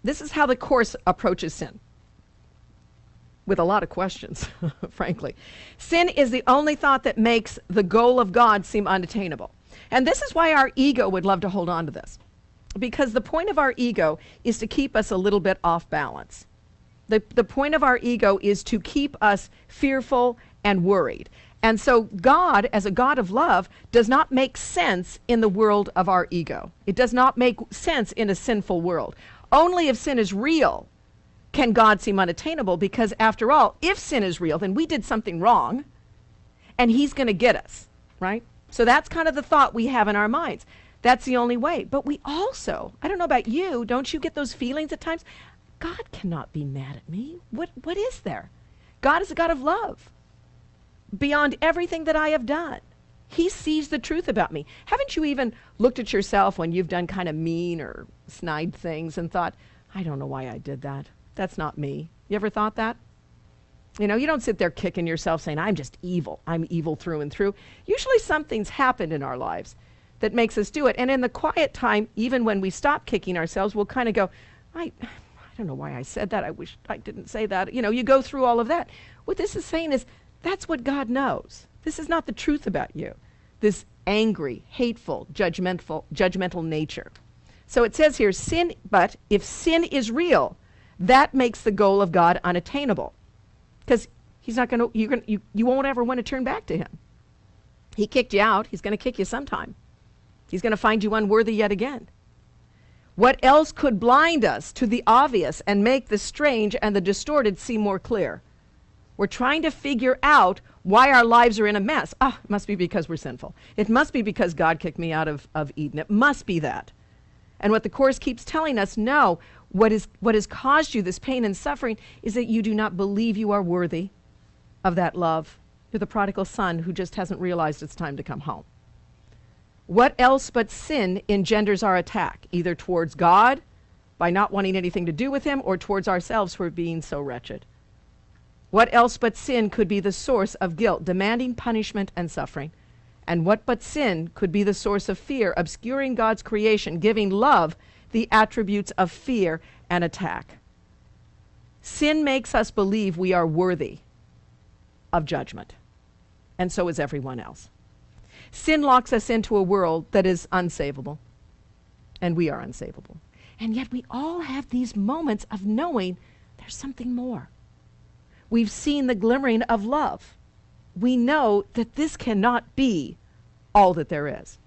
This is how the Course approaches sin, with a lot of questions, frankly. Sin is the only thought that makes the goal of God seem unattainable. And this is why our ego would love to hold on to this. Because the point of our ego is to keep us a little bit off balance. The point of our ego is to keep us fearful and worried. And so God, as a God of love, does not make sense in the world of our ego. It does not make sense in a sinful world. Only if sin is real can God seem unattainable, because after all, if sin is real, then we did something wrong and he's going to get us, right? So that's kind of the thought we have in our minds. That's the only way. But we also, I don't know about you, don't you get those feelings at times? God cannot be mad at me. What is there? God is a God of love beyond everything that I have done. He sees the truth about me. Haven't you even looked at yourself when you've done kind of mean or snide things and thought, I don't know why I did that. That's not me. You ever thought that? You know, you don't sit there kicking yourself saying, I'm just evil. I'm evil through and through. Usually something's happened in our lives that makes us do it. And in the quiet time, even when we stop kicking ourselves, we'll kind of go, I don't know why I said that. I wish I didn't say that. You know, you go through all of that. What this is saying is, that's what God knows. This is not the truth about you. This angry, hateful, judgmental nature. So it says here, but if sin is real, that makes the goal of God unattainable. Because he's not going to, you won't ever want to turn back to him. He kicked you out. He's going to kick you sometime. He's going to find you unworthy yet again. What else could blind us to the obvious and make the strange and the distorted seem more clear? We're trying to figure out why our lives are in a mess. It must be because we're sinful. It must be because God kicked me out of Eden. It must be that. And what the Course keeps telling us, no, what has caused you this pain and suffering is that you do not believe you are worthy of that love. You're the prodigal son who just hasn't realized it's time to come home. What else but sin engenders our attack, either towards God, by not wanting anything to do with him, or towards ourselves for being so wretched? What else but sin could be the source of guilt, demanding punishment and suffering? And what but sin could be the source of fear, obscuring God's creation, giving love the attributes of fear and attack? Sin makes us believe we are worthy of judgment, and so is everyone else. Sin locks us into a world that is unsavable, and we are unsavable. And yet we all have these moments of knowing there's something more. We've seen the glimmering of love. We know that this cannot be all that there is.